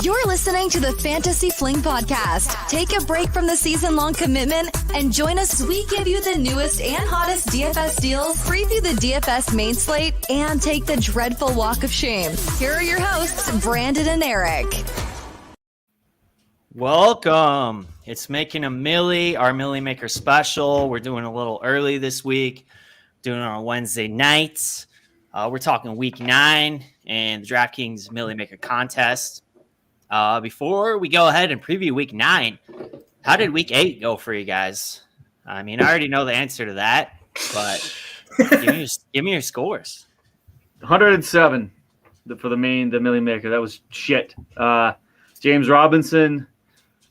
You're listening to the Fantasy Fling Podcast. Take a break from the season-long commitment and join us as we give you the newest and hottest DFS deals, preview the DFS main slate, and take the dreadful walk of shame. Here are your hosts, Brandon and Eric. Welcome. It's Making a Milli, our Milli Maker special. We're doing a little early this week, doing it on Wednesday nights. We're talking week 9 and the DraftKings Milli Maker contest. Before we go ahead and preview week 9, how did week 8 go for you guys? I mean, I already know the answer to that, but give me your scores. 107 for the Milli Maker. That was shit. James Robinson,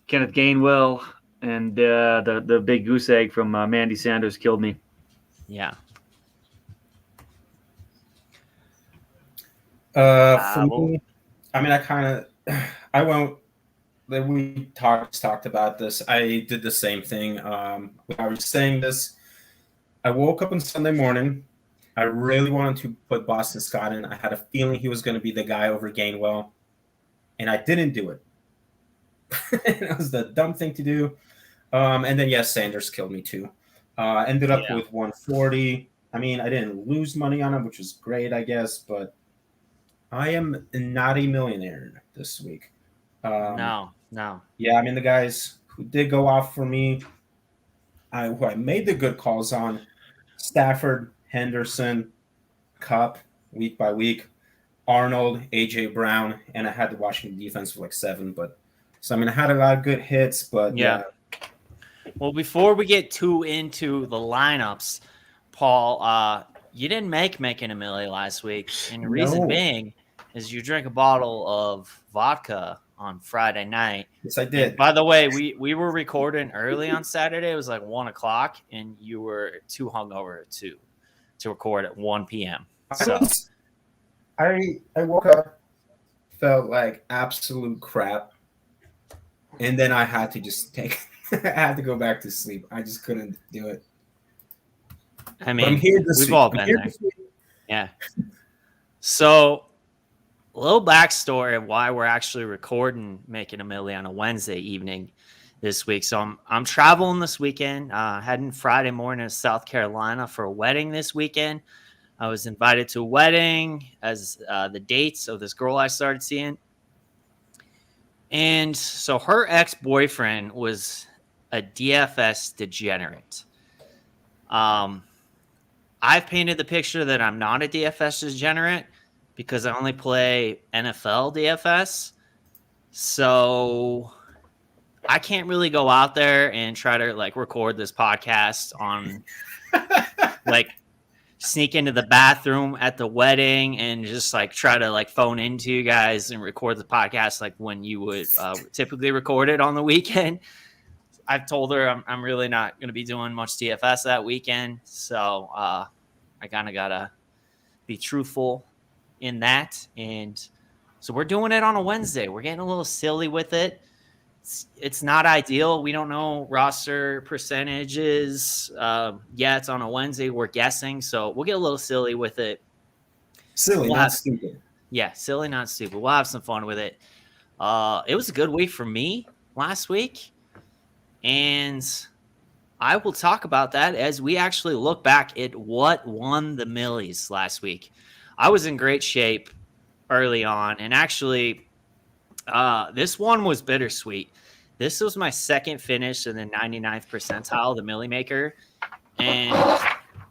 Kenneth Gainwell, and the big goose egg from Mandy Sanders killed me. Yeah. For me, I mean, we talked about this. I did the same thing. I was saying this. I woke up on Sunday morning. I really wanted to put Boston Scott in. I had a feeling he was going to be the guy over Gainwell, and I didn't do it. It was the dumb thing to do. And then, yes, Sanders killed me too. Ended up with 140. I mean, I didn't lose money on him, which was great, I guess, but I am not a millionaire this week. No. Yeah, I mean, the guys who did go off for me, who I made the good calls on, Stafford, Henderson, Cup, week by week, Arnold, A.J. Brown, and I had the Washington defense for like 7. So, I mean, I had a lot of good hits, but yeah. Well, before we get too into the lineups, Paul, you didn't making a milli last week, and the reason being is you drank a bottle of vodka on Friday night. Yes, I did. And by the way, we were recording early on Saturday. It was like 1 o'clock, and you were too hungover to record at 1 p.m. So I woke up, felt like absolute crap, and then I had to just I had to go back to sleep. I just couldn't do it. I mean, we've all been there. Yeah. So, a little backstory of why we're actually recording Making a Milli on a Wednesday evening this week. So, I'm traveling this weekend, heading Friday morning to South Carolina for a wedding this weekend. I was invited to a wedding as the dates of this girl I started seeing. And so her ex-boyfriend was a DFS degenerate. I've painted the picture that I'm not a DFS degenerate because I only play NFL DFS. So I can't really go out there and try to like record this podcast on like sneak into the bathroom at the wedding and just like try to like phone into you guys and record the podcast like when you would typically record it on the weekend. I've told her I'm really not going to be doing much DFS that weekend. So I kind of got to be truthful in that. And so we're doing it on a Wednesday. We're getting a little silly with it. It's not ideal. We don't know roster percentages. It's on a Wednesday. We're guessing. So we'll get a little silly with it. Silly, not stupid. Yeah, silly, not stupid. We'll have some fun with it. It was a good week for me last week. And I will talk about that as we actually look back at what won the Millis last week. I was in great shape early on, and actually this one was bittersweet. This was my second finish in the 99th percentile, the Milli Maker. And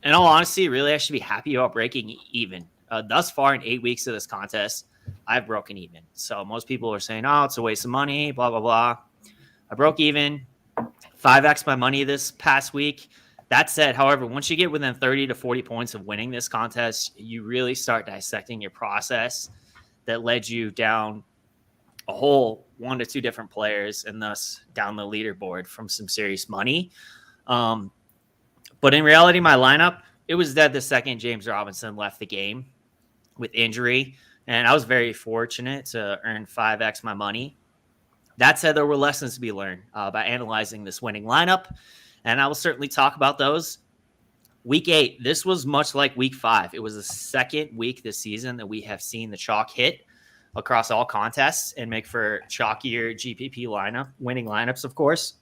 in all honesty, really, I should be happy about breaking even. Thus far in 8 weeks of this contest, I've broken even. So most people are saying, oh, it's a waste of money, blah, blah, blah. I broke even. 5x my money this past week. That said, however, once you get within 30 to 40 points of winning this contest, you really start dissecting your process that led you down a whole 1 to 2 different players and thus down the leaderboard from some serious money. But in reality, my lineup, it was dead the second James Robinson left the game with injury. And I was very fortunate to earn 5x my money. That said, there were lessons to be learned by analyzing this winning lineup, and I will certainly talk about those. Week 8, this was much like week 5. It was the second week this season that we have seen the chalk hit. across all contests and make for chalkier GPP winning lineups, of course.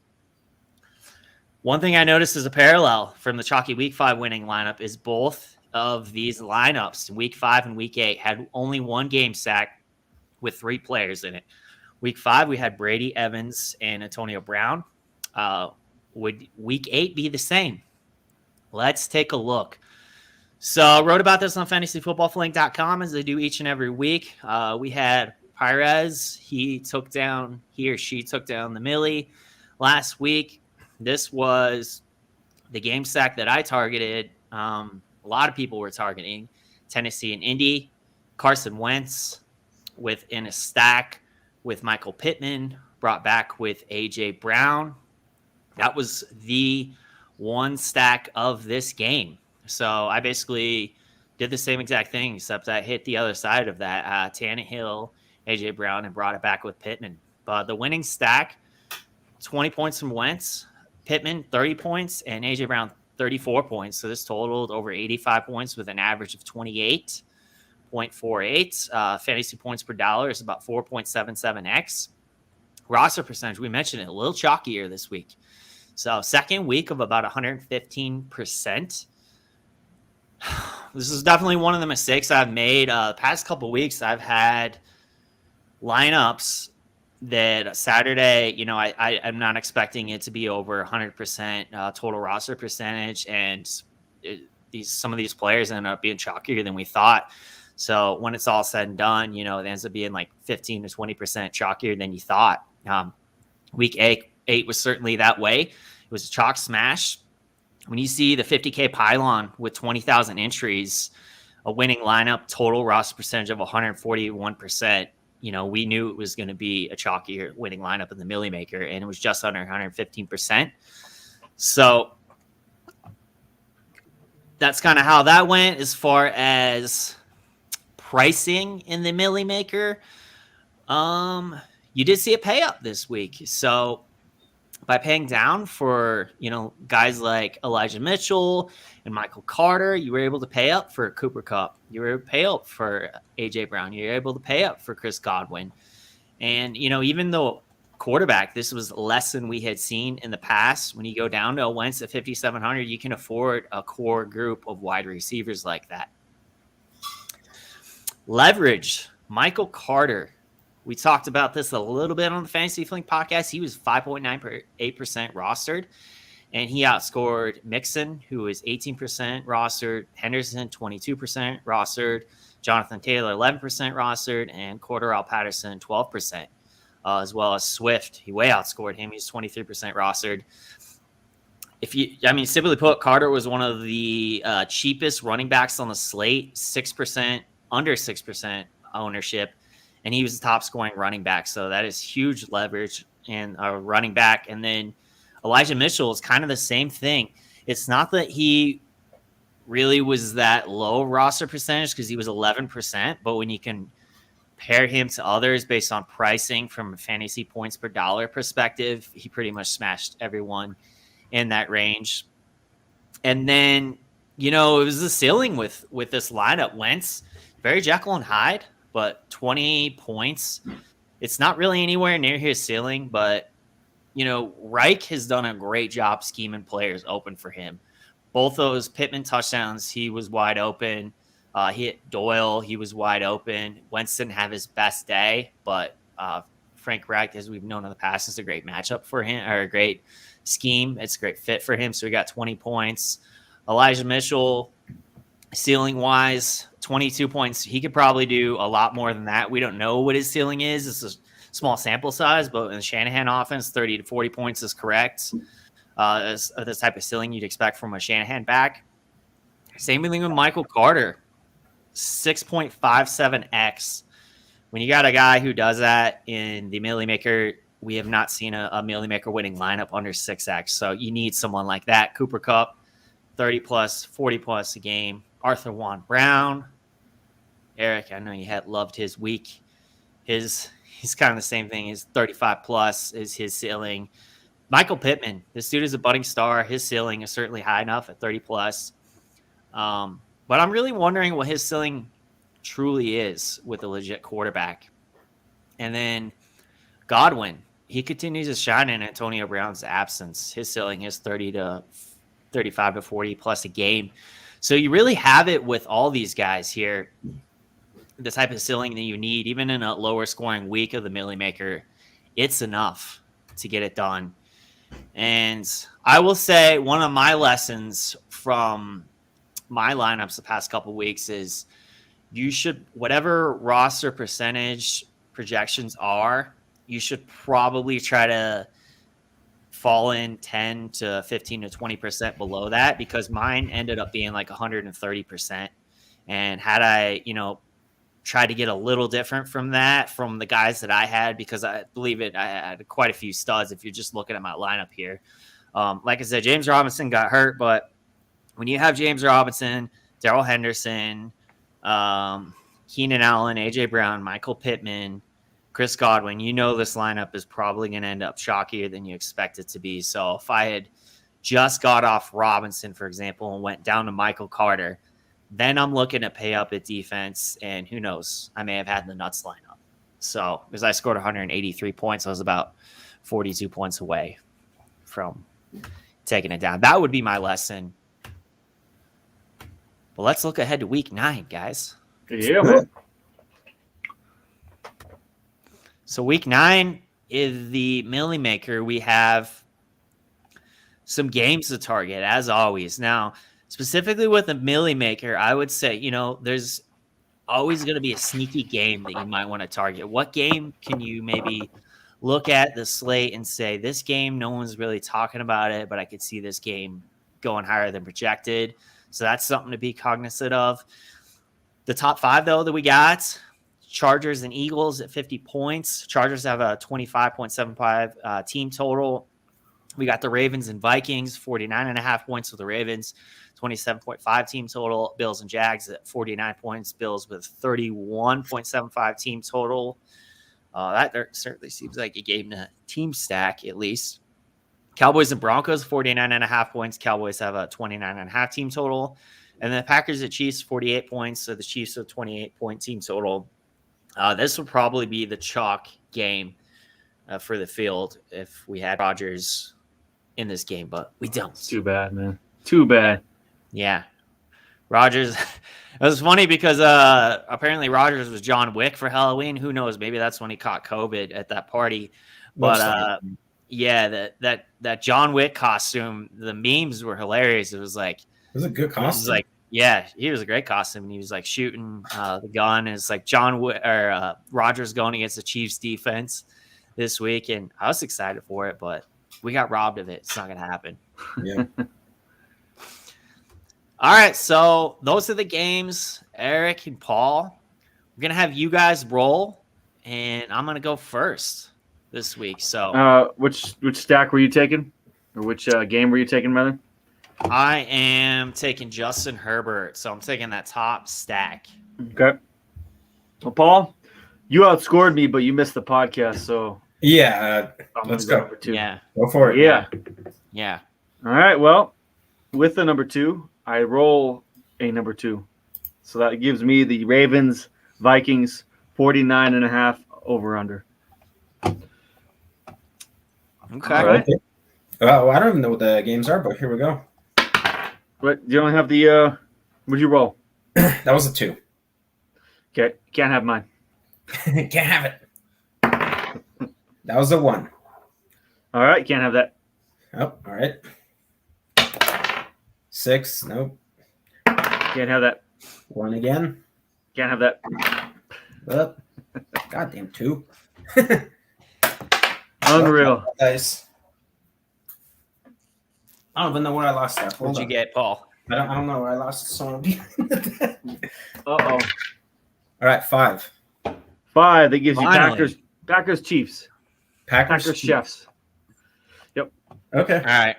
One thing I noticed as a parallel from the chalky week 5 winning lineup is both of these lineups, week 5 and week 8, had only one game stack with 3 players in it. Week 5, we had Brady, Evans, and Antonio Brown. Would week 8 be the same? Let's take a look. So I wrote about this on fantasyfootballflink.com as I do each and every week. We had Perez. He or she took down the Milli last week. This was the game stack that I targeted. A lot of people were targeting Tennessee and Indy. Carson Wentz within a stack with Michael Pittman, brought back with A.J. Brown. That was the one stack of this game. So I basically did the same exact thing, except I hit the other side of that. Tannehill, A.J. Brown, and brought it back with Pittman. But the winning stack, 20 points from Wentz, Pittman, 30 points, and A.J. Brown, 34 points. So this totaled over 85 points with an average of 28.48. Fantasy points per dollar is about 4.77x. Roster percentage, we mentioned it, a little chalkier this week. So second week of about 115%. This is definitely one of the mistakes I've made. The past couple weeks, I've had lineups that Saturday, I'm not expecting it to be over 100% total roster percentage. And some of these players end up being chalkier than we thought. So when it's all said and done, it ends up being like 15 to 20% chalkier than you thought. Week 8 was certainly that way. It was a chalk smash. When you see the 50K pylon with 20,000 entries, a winning lineup, total roster percentage of 141%, we knew it was going to be a chalkier winning lineup in the Milli Maker, and it was just under 115%. So that's kind of how that went. As far as pricing in the Milli Maker, you did see a pay up this week. So by paying down for, guys like Elijah Mitchell and Michael Carter, you were able to pay up for Cooper Kupp. You were able to pay up for A.J. Brown. You were able to pay up for Chris Godwin. And, even though quarterback, this was less than we had seen in the past. When you go down to a Wentz at 5,700, you can afford a core group of wide receivers like that. Leverage, Michael Carter. We talked about this a little bit on the Fantasy Flink podcast. He was 5.98% rostered, and he outscored Mixon, who was 18% rostered, Henderson, 22% rostered, Jonathan Taylor, 11% rostered, and Cordarrelle Patterson, 12%, as well as Swift. He way outscored him. He's 23% rostered. Simply put, Carter was one of the cheapest running backs on the slate, under 6% ownership. And he was the top scoring running back. So that is huge leverage and a running back. And then Elijah Mitchell is kind of the same thing. It's not that he really was that low roster percentage because he was 11%. But when you can pair him to others based on pricing from a fantasy points per dollar perspective, he pretty much smashed everyone in that range. And then, it was the ceiling with this lineup. Wentz, very Jekyll and Hyde. But 20 points, it's not really anywhere near his ceiling. But, Reich has done a great job scheming players open for him. Both those Pittman touchdowns, he was wide open. He hit Doyle, he was wide open. Wentz didn't have his best day, but Frank Reich, as we've known in the past, is a great matchup for him, or a great scheme. It's a great fit for him. So he got 20 points. Elijah Mitchell, ceiling-wise, 22 points. He could probably do a lot more than that. We don't know what his ceiling is. It's a small sample size, but in the Shanahan offense, 30 to 40 points is correct. As this type of ceiling you'd expect from a Shanahan back. Same thing with Michael Carter, 6.57x. When you got a guy who does that in the Milli Maker, we have not seen a Milli Maker winning lineup under 6x. So you need someone like that. Cooper Kupp, 30 plus, 40 plus a game. Arthur Juan Brown. Eric, I know you had loved his week. He's kind of the same thing. His 35 plus is his ceiling. Michael Pittman, this dude is a budding star. His ceiling is certainly high enough at 30 plus. But I'm really wondering what his ceiling truly is with a legit quarterback. And then Godwin, he continues to shine in Antonio Brown's absence. His ceiling is 30 to 35 to 40 plus a game. So you really have it with all these guys here. The type of ceiling that you need, even in a lower scoring week of the Milli Maker, it's enough to get it done. And I will say one of my lessons from my lineups the past couple of weeks is you should, whatever roster percentage projections are, you should probably try to fall in 10 to 15 to 20% below that, because mine ended up being like 130%. And had I, tried to get a little different from that, from the guys that I had, because I believe I had quite a few studs if you're just looking at my lineup here. Like I said, James Robinson got hurt, but when you have James Robinson, Darrell Henderson, Keenan Allen, A.J. Brown, Michael Pittman, Chris Godwin, this lineup is probably going to end up chalkier than you expect it to be. So if I had just got off Robinson, for example, and went down to Michael Carter, then I'm looking to pay up at defense, and who knows, I may have had the nuts lineup. So because I scored 183 points, I was about 42 points away from taking it down. That would be my lesson. Well, let's look ahead to week 9, guys. Yeah, man. So week 9 is the Milli Maker. We have some games to target, as always. Now, specifically with the Milli Maker, I would say, there's always going to be a sneaky game that you might want to target. What game can you maybe look at the slate and say, this game, no one's really talking about it, but I could see this game going higher than projected. So that's something to be cognizant of. The top 5, though, that we got, Chargers and Eagles at 50 points. Chargers have a 25.75 team total. We got the Ravens and Vikings, 49.5 points with the Ravens, 27.5 team total. Bills and Jags at 49 points. Bills with 31.75 team total. That certainly seems like a game to team stack, at least. Cowboys and Broncos, 49.5 points. Cowboys have a 29.5 team total. And the Packers at Chiefs, 48 points. So the Chiefs have 28-point team total. This would probably be the chalk game for the field if we had Rodgers in this game, but we don't. Too bad, man. Too bad. Yeah. Rodgers. It was funny because apparently Rodgers was John Wick for Halloween. Who knows? Maybe that's when he caught COVID at that party. But yeah, that John Wick costume, the memes were hilarious. It was like, it was a good costume. It was like, yeah, he was a great costume. And he was like shooting the gun. And it's like Rodgers going against the Chiefs defense this week. And I was excited for it, but we got robbed of it. It's not going to happen. Yeah. All right. So those are the games, Eric and Paul. We're going to have you guys roll, and I'm going to go first this week. So which stack were you taking? Or which game were you taking, rather? I am taking Justin Herbert, so I'm taking that top stack. Okay. Well, Paul, you outscored me, but you missed the podcast, so yeah, let's go. Number 2. Yeah, go for it. Yeah. All right. Well, with the number 2, I roll a number 2, so that gives me the Ravens Vikings 49.5 over under. Okay. All right. Well, I don't even know what the games are, but here we go. But you don't have the what'd you roll? That was a 2. Okay, can't have mine. Can't have it. That was a 1. All right, can't have that. Oh, all right. 6. Nope. Can't have that. 1 again. Can't have that. Well, goddamn 2. Unreal. Nice. I don't even know where I lost that. What'd you get, Paul? I don't know where I lost someone. Uh-oh. All right, 5. 5. That gives Finally. you Packers Chiefs. Packers Chefs. Yep. Okay. All right.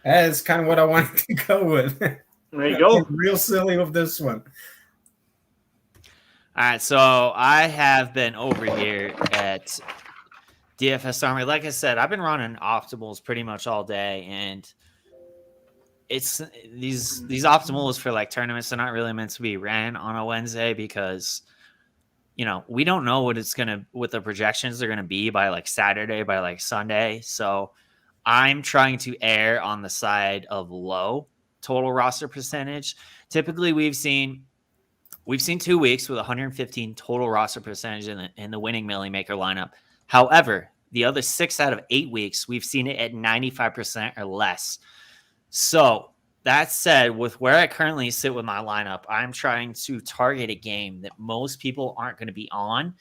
That's kind of what I wanted to go with. There you go. I'm real silly with this one. All right, so I have been over here at DFS Army. Like I said, I've been running optimals pretty much all day, and it's these optimals for like tournaments are not really meant to be ran on a Wednesday because we don't know what the projections are going to be by like Saturday, by like Sunday. So I'm trying to err on the side of low total roster percentage. Typically we've seen 2 weeks with 115 total roster percentage in the winning Milli Maker lineup. However, the other 6 out of 8 weeks, we've seen it at 95% or less. So that said, with where I currently sit with my lineup, I'm trying to target a game that most people aren't going to be on.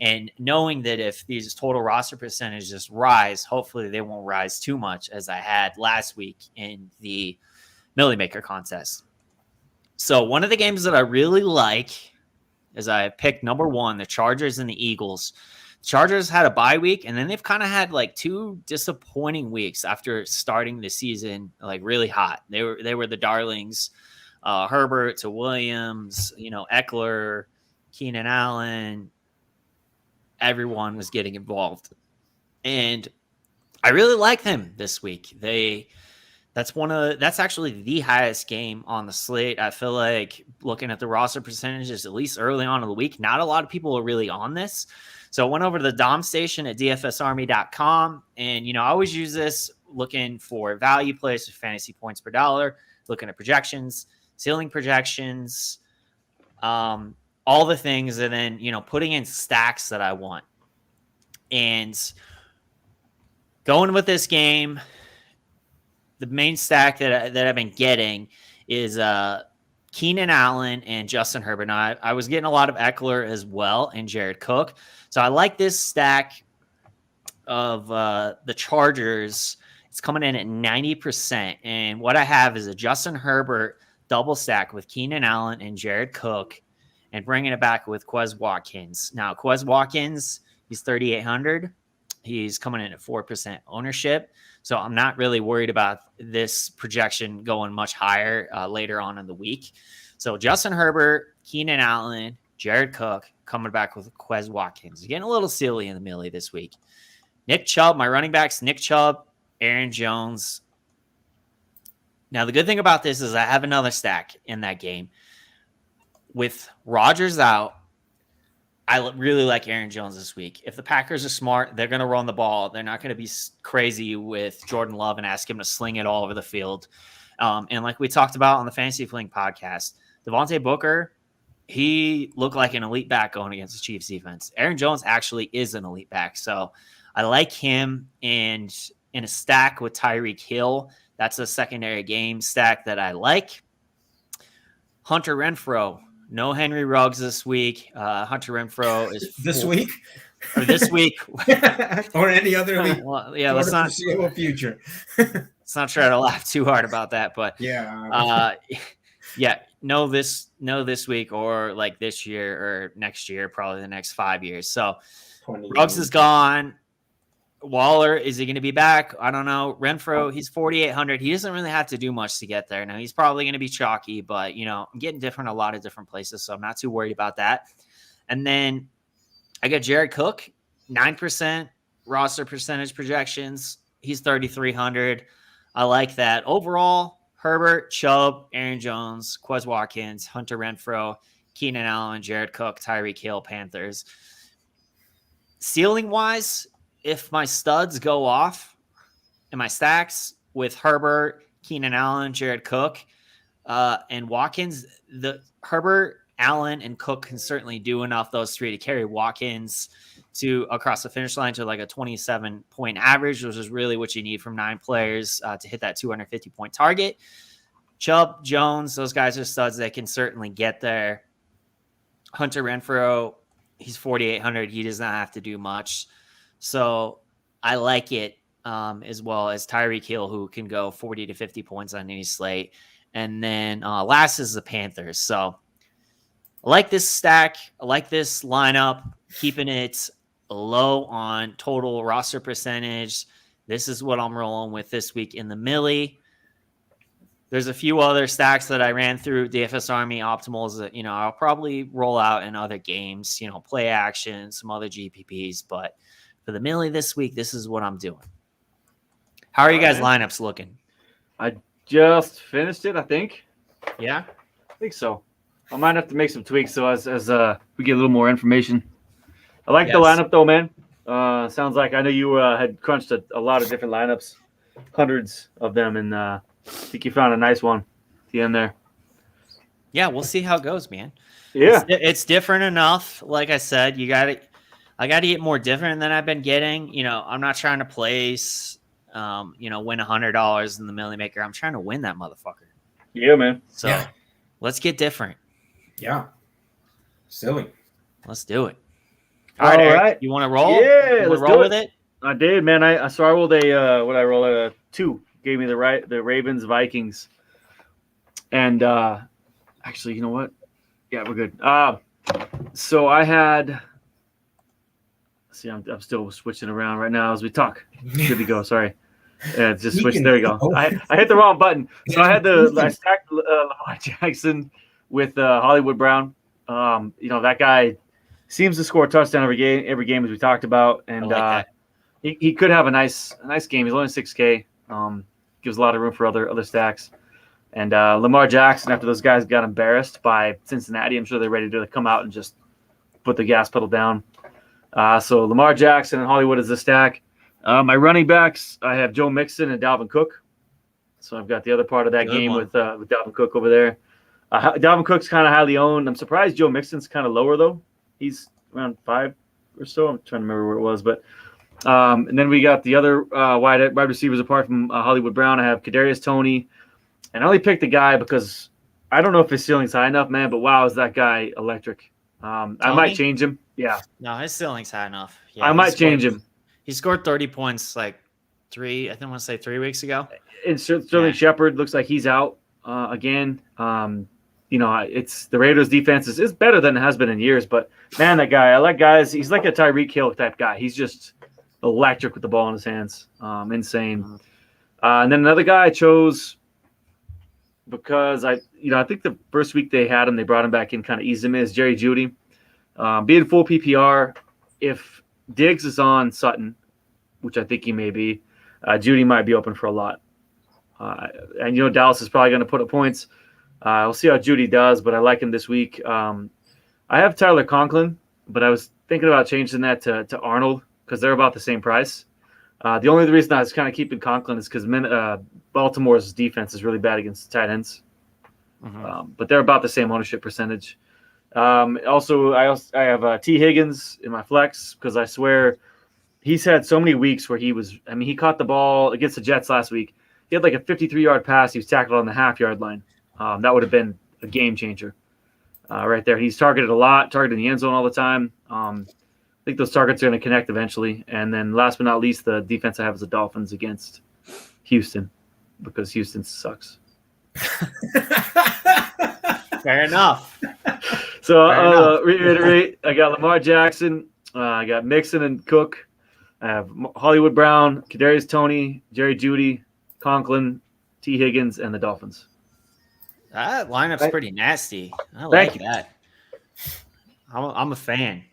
And knowing that if these total roster percentages rise, hopefully they won't rise too much as I had last week in the Milli Maker contest. So one of the games that I really like is I picked number 1, the Chargers and the Eagles. Chargers had a bye week, and then they've kind of had like 2 disappointing weeks after starting the season like really hot. They were the darlings, Herbert to Williams, Eckler, Keenan Allen. Everyone was getting involved, and I really like them this week. That's actually the highest game on the slate. I feel like looking at the roster percentages, at least early on in the week, not a lot of people are really on this. So I went over to the Dom station at dfsarmy.com, and I always use this looking for value plays with fantasy points per dollar, looking at projections, ceiling projections, all the things, and then putting in stacks that I want. And going with this game, the main stack that I've been getting is Keenan Allen and Justin Herbert. Now, I was getting a lot of Eckler as well and Jared Cook. So I like this stack of the Chargers. It's coming in at 90%. And what I have is a Justin Herbert double stack with Keenan Allen and Jared Cook and bringing it back with Quez Watkins. Now, Quez Watkins, he's 3,800. He's coming in at 4% ownership. So I'm not really worried about this projection going much higher later on in the week. So Justin Herbert, Keenan Allen, Jared Cook coming back with Quez Watkins. Getting a little silly in the Milli this week. Nick Chubb, my running backs, Nick Chubb, Aaron Jones. Now, the good thing about this is I have another stack in that game. With Rodgers out, I really like Aaron Jones this week. If the Packers are smart, they're going to run the ball. They're not going to be crazy with Jordan Love and ask him to sling it all over the field. And like we talked about on the Fantasy Fling podcast, Devontae Booker, he looked like an elite back going against the Chiefs defense. Aaron Jones actually is an elite back. So I like him. And in a stack with Tyreek Hill, that's a secondary game stack that I like. Hunter Renfrow. No Henry Ruggs this week. Hunter Renfrow is this week, or this week, or any other week. Well, yeah, let's not future. Let's not try to laugh too hard about that. But yeah, no this week or like this year or next year, probably the next 5 years. So Ruggs is gone. Waller, is he going to be back? I don't know. Renfrow, he's 4,800. He doesn't really have to do much to get there. Now, he's probably going to be chalky, but, I'm getting different a lot of different places, so I'm not too worried about that. And then I got Jared Cook, 9% roster percentage projections. He's 3,300. I like that. Overall, Herbert, Chubb, Aaron Jones, Quez Watkins, Hunter Renfrow, Keenan Allen, Jared Cook, Tyreek Hill, Panthers. Ceiling-wise, if my studs go off in my stacks with Herbert, Keenan Allen, Jared Cook, and Watkins, the Herbert, Allen, and Cook can certainly do enough, those three, to carry Watkins to across the finish line to like a 27-point average, which is really what you need from 9 players to hit that 250-point target. Chubb, Jones, those guys are studs that can certainly get there. Hunter Renfrow, he's 4,800. He does not have to do much. So I like it, as well as Tyreek Hill, who can go 40 to 50 points on any slate. And then last is the Panthers. So I like this stack. I like this lineup, keeping it low on total roster percentage. This is what I'm rolling with this week in the Milli. There's a few other stacks that I ran through DFS Army optimals that, I'll probably roll out in other games, play action, some other GPPs, but for the Milli this week, this is what I'm doing. How are you guys' lineups looking? I just finished it, I think. Yeah? I think so. I might have to make some tweaks so as we get a little more information. I like the Yes. lineup though, man. Sounds like I know you had crunched a lot of different lineups, hundreds of them, and I think you found a nice one at the end there. Yeah, we'll see how it goes, man. Yeah. It's different enough. Like I said, I got to get more different than I've been getting. I'm not trying to place, win $100 in the Milli Maker. I'm trying to win that motherfucker. Yeah, man. So let's get different. Yeah. Silly. Let's do it. All right, Eric, you want to roll? Yeah, you let's roll do with it. it. I did, man. I rolled what I rolled a 2. Gave me the Ravens Vikings, and actually, you know what? Yeah, we're good. So I had. See, I'm still switching around right now as we talk. Good to go. Sorry. Yeah, just switch. There you go. I hit the wrong button. So I stacked Lamar Jackson with Hollywood Brown. That guy seems to score a touchdown every game as we talked about, and he could have a nice game. He's only 6K. Gives a lot of room for other stacks. And Lamar Jackson, after those guys got embarrassed by Cincinnati, I'm sure they're ready to come out and just put the gas pedal down. So Lamar Jackson and Hollywood is the stack. My running backs, I have Joe Mixon and Dalvin Cook. So I've got the other part of that game with Dalvin Cook over there. Dalvin Cook's kind of highly owned. I'm surprised Joe Mixon's kind of lower, though. He's around 5 or so. I'm trying to remember where it was. But and then we got the other wide receivers apart from Hollywood Brown. I have Kadarius Toney. And I only picked the guy because I don't know if his ceiling's high enough, man. But wow, is that guy electric. I might change him. Yeah. No, his ceiling's high enough. Yeah, I might change him. He scored 30 points like 3 weeks ago. And Sterling Shepard looks like he's out again. It's the Raiders defense is better than it has been in years, but man, that guy, I like guys. He's like a Tyreek Hill type guy. He's just electric with the ball in his hands. Insane. And then another guy I chose because I think the first week they had him, they brought him back in, kind of eased him in, is Jerry Jeudy. Being full PPR, if Diggs is on Sutton, which I think he may be, Jeudy might be open for a lot. And Dallas is probably going to put up points. We'll see how Jeudy does, but I like him this week. I have Tyler Conklin, but I was thinking about changing that to Arnold because they're about the same price. The only reason I was kind of keeping Conklin is because Baltimore's defense is really bad against tight ends. Mm-hmm. But they're about the same ownership percentage. Also, I have T. Higgins in my flex because I swear he's had so many weeks where he caught the ball against the Jets last week. He had like a 53-yard pass. He was tackled on the half-yard line. That would have been a game changer right there. He's targeted a lot, targeted in the end zone all the time. I think those targets are going to connect eventually. And then last but not least, the defense I have is the Dolphins against Houston because Houston sucks. Fair enough. So reiterate, I got Lamar Jackson. I got Mixon and Cook. I have Hollywood Brown, Kadarius Toney, Jerry Jeudy, Conklin, T. Higgins, and the Dolphins. That lineup's pretty nasty. I like that. I'm a fan.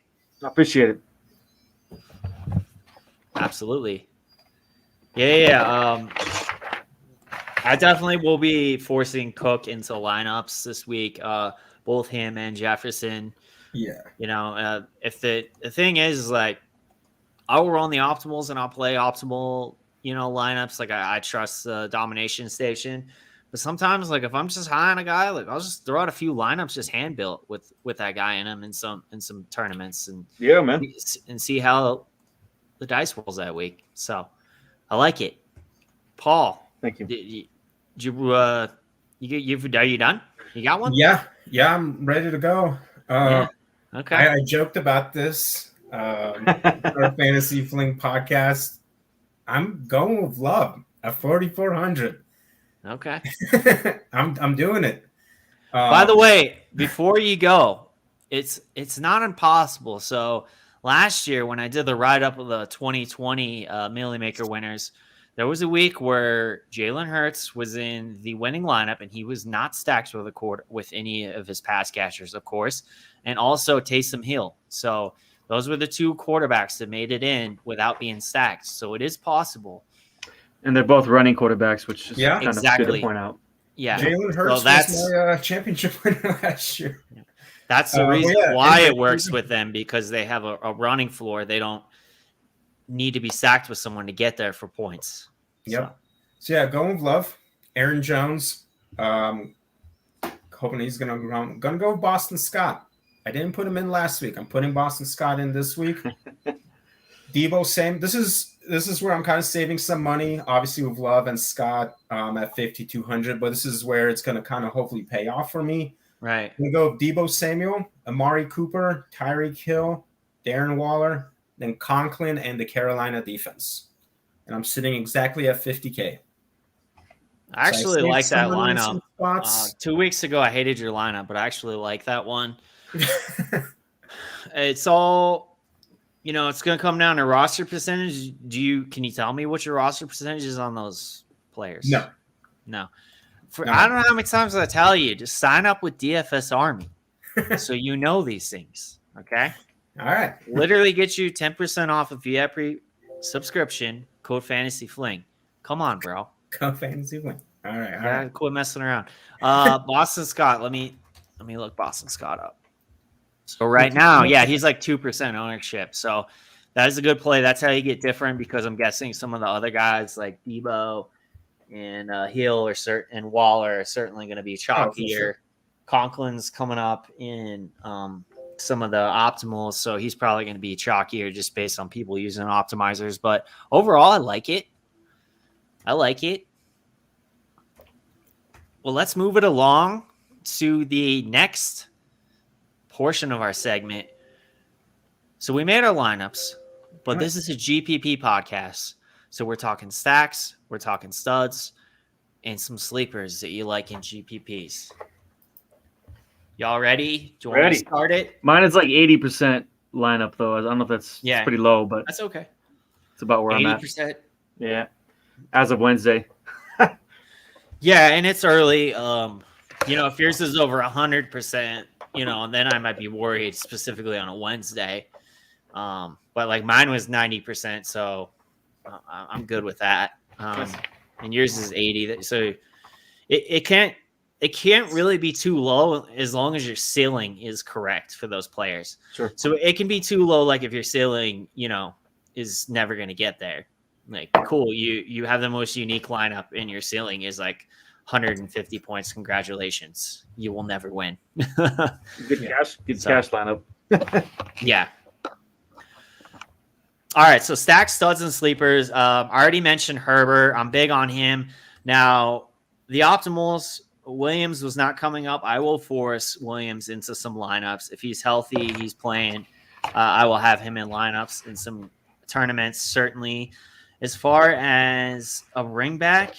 I appreciate it. Absolutely. Yeah. I definitely will be forcing Cook into lineups this week. Both him and Jefferson. Yeah. If the thing is like, I'll run the optimals and I'll play optimal, lineups. Like I trust the domination station. But sometimes, like if I'm just high on a guy, like I'll just throw out a few lineups just hand built with that guy in them in some tournaments and see how the dice rolls that week. So I like it. Paul, thank you. Are you done? You got one? Yeah, I'm ready to go. Okay. I joked about this our Fantasy Fling podcast. I'm going with Love at 4,400. Okay. I'm doing it. By the way, before you go, it's not impossible. So last year when I did the write-up of the 2020 Milli Maker winners, there was a week where Jalen Hurts was in the winning lineup and he was not stacked with any of his pass catchers, of course, and also Taysom Hill. So those were the two quarterbacks that made it in without being stacked. So it is possible. And they're both running quarterbacks, which is kind of good exactly. to point out. Yeah. Jalen Hurts was my championship winner last year. That's the reason why it works with them, because they have a running floor. They don't need to be sacked with someone to get there for points. Yep. So yeah, going with Love. Aaron Jones. Hoping he's gonna go with Boston Scott. I didn't put him in last week. I'm putting Boston Scott in this week. Debo, same. This is where I'm kind of saving some money, obviously with Love and Scott at 5,200. But this is where it's gonna kind of hopefully pay off for me. Right. I'm gonna go with Debo Samuel, Amari Cooper, Tyreek Hill, Darren Waller, then Conklin, and the Carolina defense. And I'm sitting exactly at 50K. I actually like that lineup. 2 weeks ago, I hated your lineup, but I actually like that one. It's all, it's going to come down to roster percentage. Can you tell me what your roster percentage is on those players? No. No. I don't know how many times I tell you, just sign up with DFS Army so you know these things. Okay. All right. Literally get you 10% off if you have pre-subscription, code Fantasy Fling. Come on, bro. Code Fantasy Fling. All right. All right. Quit messing around. Boston Scott. Let me look Boston Scott up. So right now, he's like 2% ownership. So that is a good play. That's how you get different, because I'm guessing some of the other guys like Debo and Hill and Waller are certainly going to be chalkier. Sure. Conklin's coming up in some of the optimals, so he's probably going to be chalkier just based on people using optimizers. But overall, I like it. Well, let's move it along to the next portion of our segment. So we made our lineups, but this is a GPP podcast. So we're talking stacks, we're talking studs, and some sleepers that you like in GPPs. Y'all ready? Do you want me to start it? Mine is like 80% lineup, though. I don't know if that's pretty low, but that's okay. It's about where 80%? I'm at. 80%? Yeah. As of Wednesday. Yeah, and it's early. If yours is over 100%, then I might be worried specifically on a Wednesday. But like mine was 90%, so I'm good with that. And yours is 80. So it can't really be too low as long as your ceiling is correct for those players. Sure. So it can be too low, like if your ceiling, is never going to get there. Like, cool, you have the most unique lineup and your ceiling is like 150 points. Congratulations. You will never win. Good cash lineup. Yeah. All right, so stack studs and sleepers. I already mentioned Herbert. I'm big on him. Now, the optimals, Williams was not coming up. I will force Williams into some lineups. If he's healthy, he's playing. I will have him in lineups in some tournaments, certainly. As far as a ring back,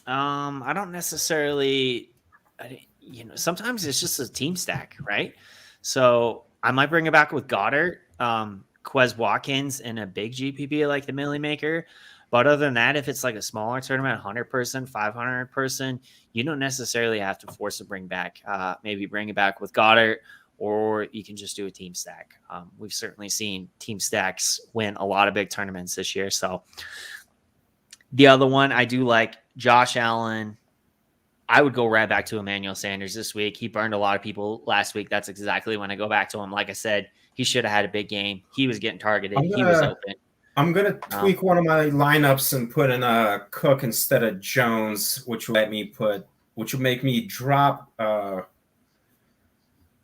I don't necessarily, sometimes it's just a team stack, right? So I might bring it back with Goddard, Quez Watkins, and a big GPP like the Milli Maker. But other than that, if it's like a smaller tournament, 100-person, 500-person, you don't necessarily have to force a bring back. Maybe bring it back with Goddard, or you can just do a team stack. We've certainly seen team stacks win a lot of big tournaments this year. So the other one, I do like Josh Allen. I would go right back to Emmanuel Sanders this week. He burned a lot of people last week. That's exactly when I go back to him. Like I said, he should have had a big game. He was getting targeted. He was open. I'm going to tweak one of my lineups and put in Cook instead of Jones, which will make me drop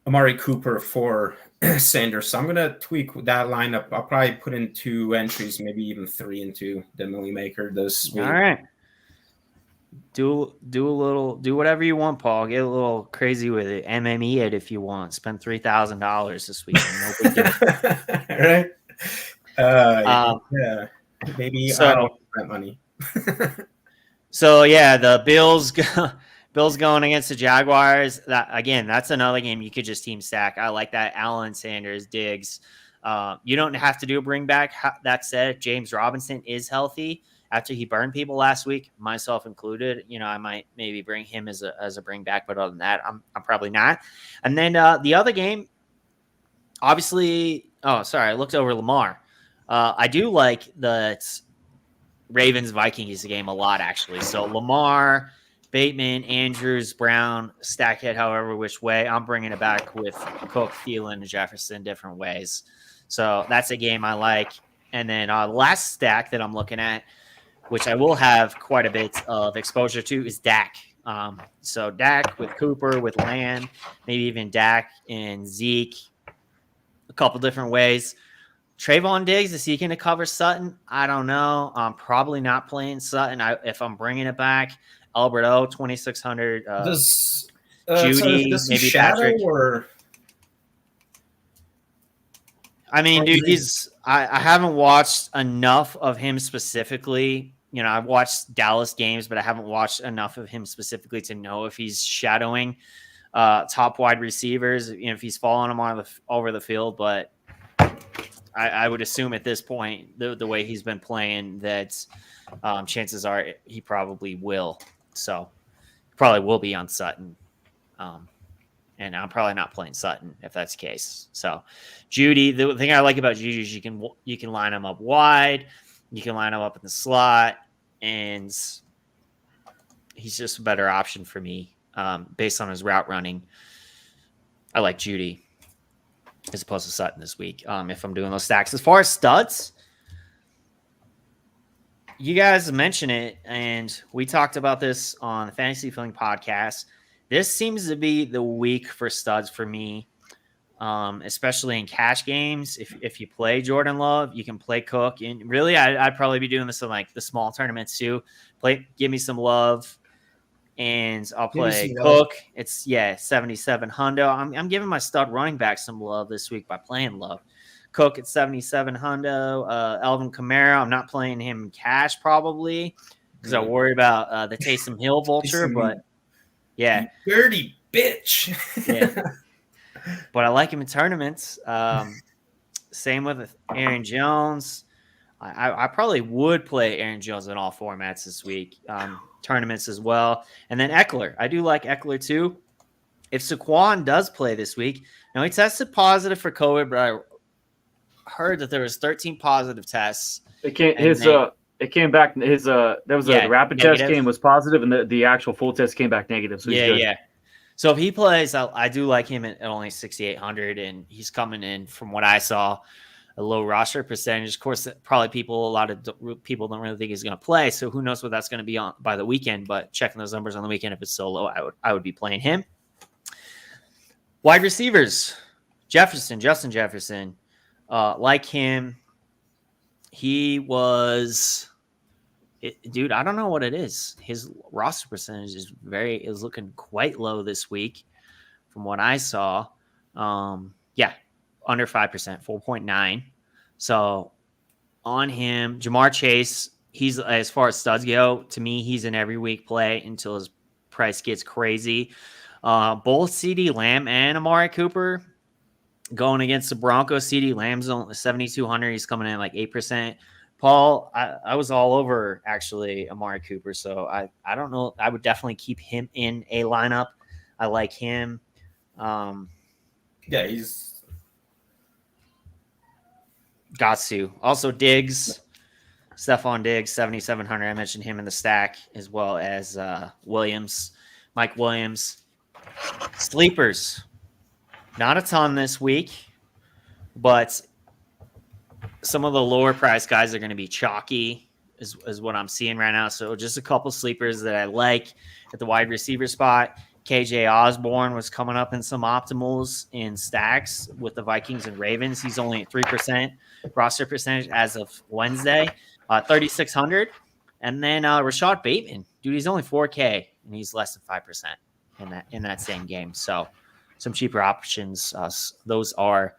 Amari Cooper for Sanders. So I'm going to tweak that lineup. I'll probably put in 2 entries, maybe even 3 into the Milli Maker this week. All right. Do whatever you want, Paul. Get a little crazy with it. MME it if you want. Spend $3,000 this weekend. No big deal. Right? Yeah. Maybe I don't want that money. So yeah, the Bills going against the Jaguars. That's another game you could just team stack. I like that. Allen, Sanders, Diggs. You don't have to do a bring back. That said, James Robinson is healthy after he burned people last week, myself included. I might maybe bring him as a bring back, but other than that, I'm probably not. And then the other game, obviously. Oh, sorry, I looked over Lamar. I do like that Ravens Vikings game a lot, actually. So Lamar, Bateman, Andrews, Brown, stack it however which way. I'm bringing it back with Cook, Thielen, Jefferson different ways. So that's a game I like. And then last stack that I'm looking at, which I will have quite a bit of exposure to, is Dak. So Dak with Cooper, with Lamb, maybe even Dak and Zeke, a couple different ways. Trayvon Diggs, is he going to cover Sutton? I don't know. I'm probably not playing Sutton. If I'm bringing it back, Albert O, 2,600. Judy, does he maybe shadow Patrick. Or I mean, dude, I haven't watched enough of him specifically. You know, I've watched Dallas games, but I haven't watched enough of him specifically to know if he's shadowing top wide receivers, you know, if he's following them over the field. But I would assume at this point, the way he's been playing, that chances are he probably will. So probably will be on Sutton. And I'm probably not playing Sutton if that's the case. So Judy, the thing I like about Judy is you can line him up wide, you can line him up in the slot, and he's just a better option for me based on his route running. I like Judy as opposed to Sutton this week if I'm doing those stacks. As far as studs, you guys mentioned it, and we talked about this on the Fantasy Feeling podcast. This seems to be the week for studs for me, especially in cash games. If you play Jordan Love, you can play Cook. And really, I'd probably be doing this in like the small tournaments too. Give me some Love, and I'll play Cook. It's 77 hundo. I'm giving my stud running back some love this week by playing Love. Cook at 77 hundo. Alvin Kamara, I'm not playing him in cash probably because I worry about the Taysom Hill vulture, but. Yeah. You dirty bitch. Yeah. But I like him in tournaments. Same with Aaron Jones. I probably would play Aaron Jones in all formats this week. Tournaments as well. And then Eckler. I do like Eckler too. If Saquon does play this week, now he tested positive for COVID, but I heard that there was 13 positive tests. It came back. The rapid negative. test was positive, and the actual full test came back negative. So he's good. Yeah. So if he plays, I do like him at only 6,800, and he's coming in from what I saw a low roster percentage. Of course, probably a lot of people don't really think he's going to play. So who knows what that's going to be on by the weekend? But checking those numbers on the weekend, if it's so low, I would be playing him. Wide receivers, Justin Jefferson, like him. He was, dude, I don't know what it is. His roster percentage is looking quite low this week from what I saw. Under 5%, 4.9. So on him, Jamar Chase, he's, as far as studs go, to me, he's an every week play until his price gets crazy. Both CeeDee Lamb and Amari Cooper going against the Broncos. CeeDee Lamb's on 7,200. He's coming in like 8%. Paul, I was all over actually Amari Cooper, so I don't know. I would definitely keep him in a lineup. I like him. He's got to. Also Diggs, Stephon Diggs, 7,700. I mentioned him in the stack, as well as Mike Williams. Sleepers. Not a ton this week, but some of the lower price guys are going to be chalky, is what I'm seeing right now. So just a couple sleepers that I like at the wide receiver spot. KJ Osborne was coming up in some optimals in stacks with the Vikings and Ravens. He's only at 3% roster percentage as of Wednesday, 3,600. And then Rashad Bateman, dude, he's only 4K and he's less than 5% in that same game. So some cheaper options. Those are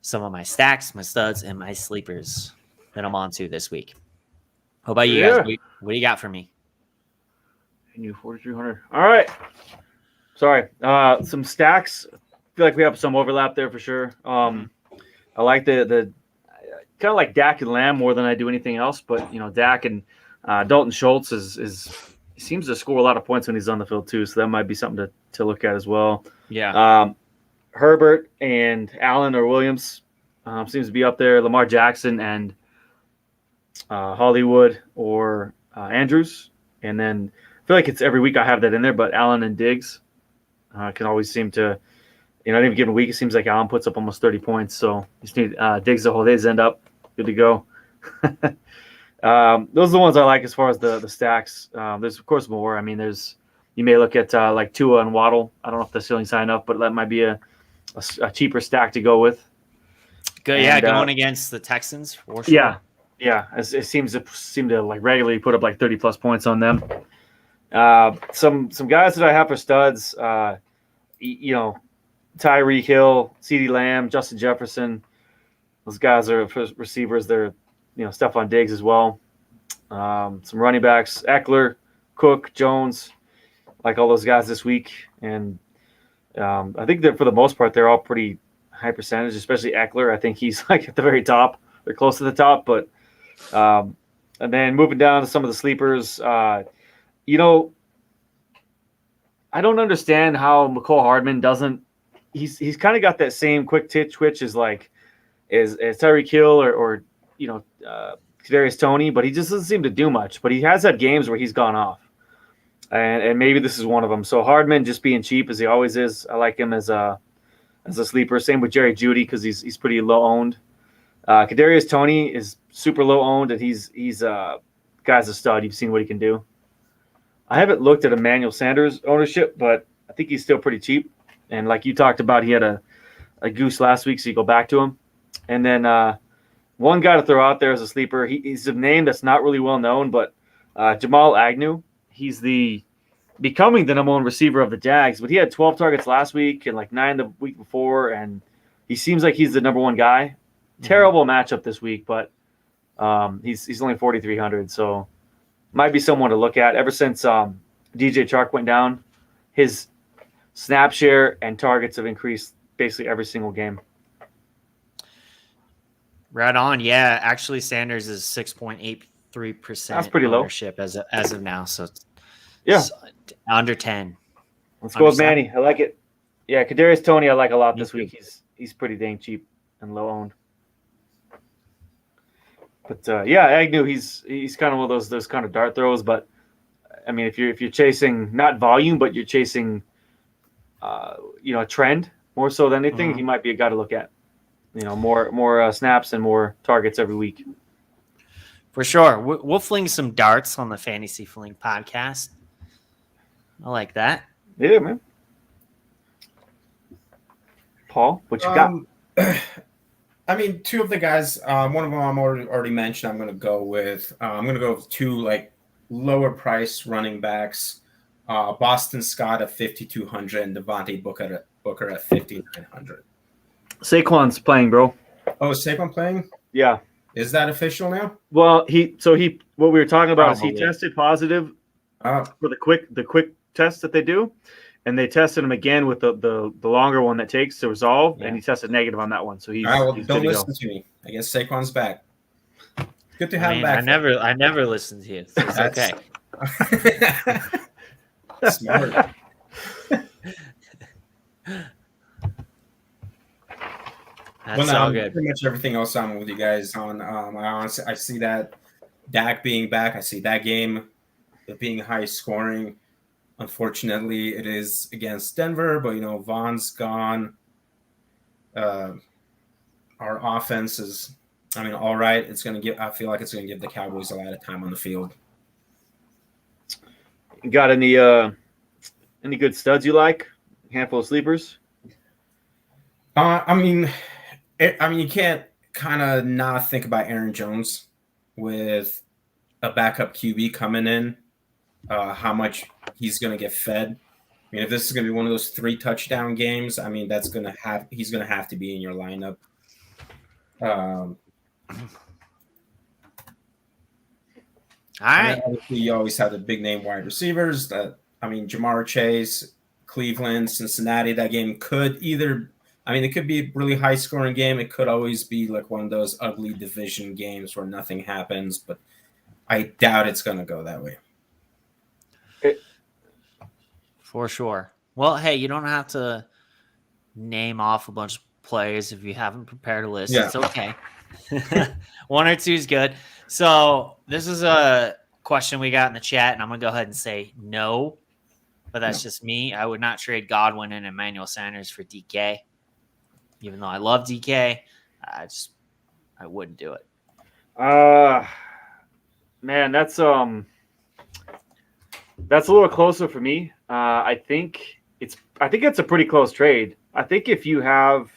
some of my stacks, my studs, and my sleepers that I'm on to this week. How about you guys? What do you got for me? New 4,300. All right. Sorry. Some stacks. I feel like we have some overlap there for sure. I like the kind of like Dak and Lamb more than I do anything else. But Dak and Dalton Schultz seems to score a lot of points when he's on the field too. So that might be something to look at as well. Yeah. Herbert and Allen or Williams seems to be up there. Lamar Jackson and Hollywood or Andrews. And then I feel like it's every week I have that in there, but Allen and Diggs can always seem to, any given week, it seems like Allen puts up almost 30 points. So you just need Diggs to hold his end up. Good to go. Those are the ones I like as far as the stacks. There's, of course, more. I mean, you may look at like Tua and Waddle. I don't know if the ceiling's high enough, but that might be a cheaper stack to go with. Good, yeah, going against the Texans for sure. Yeah. It seems to like regularly put up like 30+ points on them. Some guys that I have for studs, Tyreek Hill, CeeDee Lamb, Justin Jefferson. Those guys are receivers. They're Stephon Diggs as well. Some running backs, Eckler, Cook, Jones, like all those guys this week. And I think that for the most part, they're all pretty high percentage, especially Eckler. I think he's like at the very top. They're close to the top. But and then moving down to some of the sleepers, I don't understand how McCole Hardman doesn't. He's kind of got that same quick twitch as Tyreek Hill or Kadarius Toney, but he just doesn't seem to do much. But he has had games where he's gone off, and maybe this is one of them. So Hardman just being cheap as he always is. I like him as a sleeper. Same with Jerry Jeudy because he's pretty low owned. Kadarius Toney is super low owned, and he's guy's a stud. You've seen what he can do. I haven't looked at Emmanuel Sanders ownership, but I think he's still pretty cheap. And like you talked about, he had a goose last week, so you go back to him. And then one guy to throw out there as a sleeper, he's a name that's not really well known, but Jamal Agnew. He's becoming the number one receiver of the Jags, but he had 12 targets last week and like 9 the week before, and he seems like he's the number one guy. Terrible matchup this week, but he's only 4,300, so might be someone to look at. Ever since DJ Chark went down, his snap share and targets have increased basically every single game. Right on. Yeah, actually, Sanders is 6.83%. That's pretty low ownership as of now. So it's under 10. Let's go with Manny. I like it. Yeah, Kadarius Toney I like a lot this week. He's pretty dang cheap and low owned. But Agnew, he's kind of one of those kind of dart throws. But I mean, if you're chasing not volume, but you're chasing a trend more so than anything, he might be a guy to look at. More snaps and more targets every week. For sure. We'll fling some darts on the Fantasy Fling podcast. I like that. Yeah, man. Paul, what you got? I mean, two of the guys, one of them I'm already mentioned. I'm going to go with two like lower price running backs. Boston Scott at 5,200 and Devontae Booker at 5,900. Saquon's playing, bro. Oh, is Saquon playing? Yeah. Is that official now? Well, what we were talking about is he tested positive for the quick test that they do, and they tested him again with the longer one that takes to resolve, and he tested negative on that one. So he's don't listen to me. I guess Saquon's back. Good to have him back. I never listened to you. So it's okay. Smart. That's all good. Pretty much everything else I'm with you guys on. I see that Dak being back. I see that game being high scoring. Unfortunately, it is against Denver, but Vaughn's gone. Our offense is, all right. I feel like it's gonna give the Cowboys a lot of time on the field. Got any good studs you like? A handful of sleepers? You can't kind of not think about Aaron Jones with a backup QB coming in. How much he's going to get fed. If this is going to be one of those 3 touchdown games, he's going to have to be in your lineup. All right. Obviously, you always have the big name wide receivers. Jamar Chase, Cleveland, Cincinnati. That game could it could be a really high scoring game. It could always be like one of those ugly division games where nothing happens, but I doubt it's going to go that way. For sure. Well, hey, you don't have to name off a bunch of players if you haven't prepared a list. Yeah. It's okay. 1 or 2 is good. So this is a question we got in the chat, and I'm going to go ahead and say no. But that's just me. I would not trade Godwin and Emmanuel Sanders for DK. Even though I love DK, I wouldn't do it. Man, that's a little closer for me. I think it's a pretty close trade. I think if you have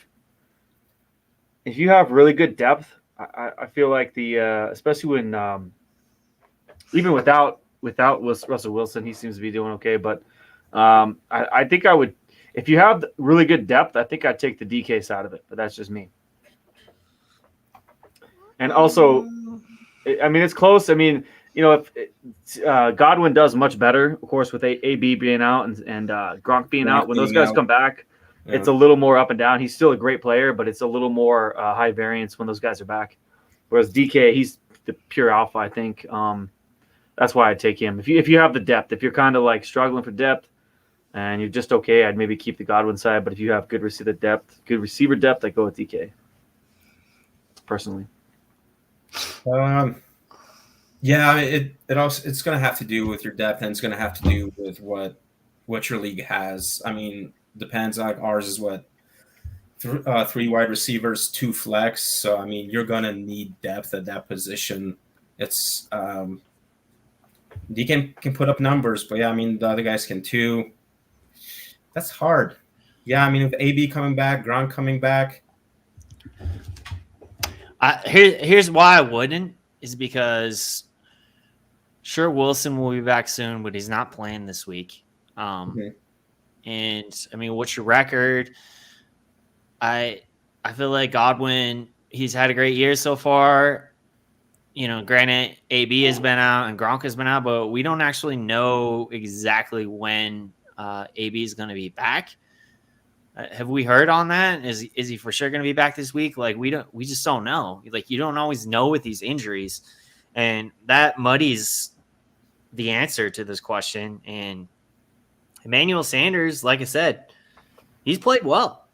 really good depth, I feel like especially when even without Russell Wilson, he seems to be doing okay. But I think I would, if you have really good depth, I think I'd take the DK side of it. But that's just me. And also, I mean, it's close. I mean, if Godwin does much better, of course, with AB being out and Gronk being out, when those guys come back, it's a little more up and down. He's still a great player, but it's a little more high variance when those guys are back. Whereas DK, he's the pure alpha, I think. That's why I'd take him. If you have the depth, if you're kind of like struggling for depth and you're just okay, I'd maybe keep the Godwin side. But if you have good receiver depth, I'd go with DK. Personally. Yeah, it's going to have to do with your depth, and it's going to have to do with what your league has. I mean, depends. Like ours is 3 wide receivers, 2 flex. So I mean, you're going to need depth at that position. It's DK can put up numbers, but yeah, I mean the other guys can too. That's hard. Yeah, I mean with AB coming back, Gronk coming back. Here's why I wouldn't, is because sure, Wilson will be back soon, but he's not playing this week. And I mean, what's your record? I feel like Godwin, he's had a great year so far. Granted, AB has been out and Gronk has been out, but we don't actually know exactly when AB is going to be back. Have we heard on that? Is he for sure going to be back this week? Like we just don't know. Like you don't always know with these injuries, and that muddies the answer to this question. And Emmanuel Sanders, like I said, he's played well.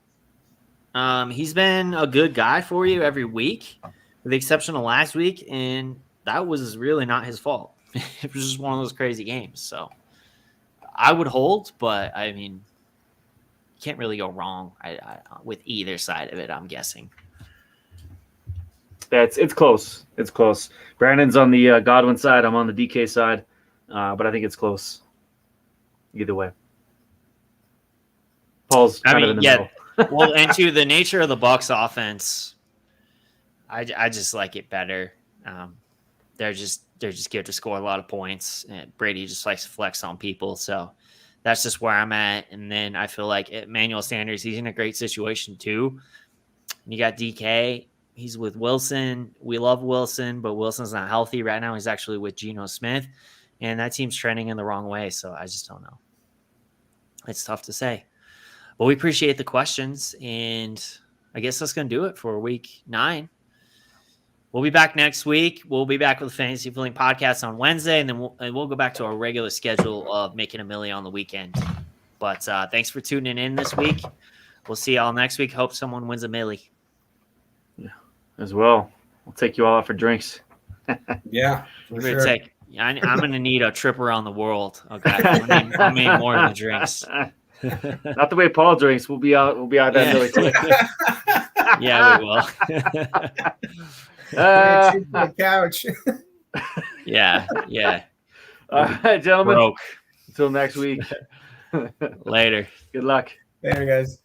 He's been a good guy for you every week, with the exception of last week, and that was really not his fault. It was just one of those crazy games. So I would hold, but I mean, you can't really go wrong with either side of it, I'm guessing. It's close. It's close. Brandon's on the Godwin side. I'm on the DK side, but I think it's close. Either way. Paul's kind of in the middle. Well, and to the nature of the Bucs offense, I just like it better. They're just good to score a lot of points. And Brady just likes to flex on people, so that's just where I'm at. And then I feel like Emmanuel Sanders, he's in a great situation too. You got DK. He's with Wilson. We love Wilson, but Wilson's not healthy right now. He's actually with Geno Smith, and that team's trending in the wrong way. So I just don't know. It's tough to say. But we appreciate the questions, and I guess that's going to do it for week 9. We'll be back next week. We'll be back with the Fantasy Feeling podcast on Wednesday, and then we'll go back to our regular schedule of making a milli on the weekend. But thanks for tuning in this week. We'll see y'all next week. Hope someone wins a milli. Yeah, as well. We'll take you all out for drinks. Yeah, for sure. I'm going to need a trip around the world. Okay, I need more than the drinks. Not the way Paul drinks. We'll be out that milli too. Yeah, we will. The couch. Yeah. All right, gentlemen. Broke. Until next week. Later. Good luck. Later, guys.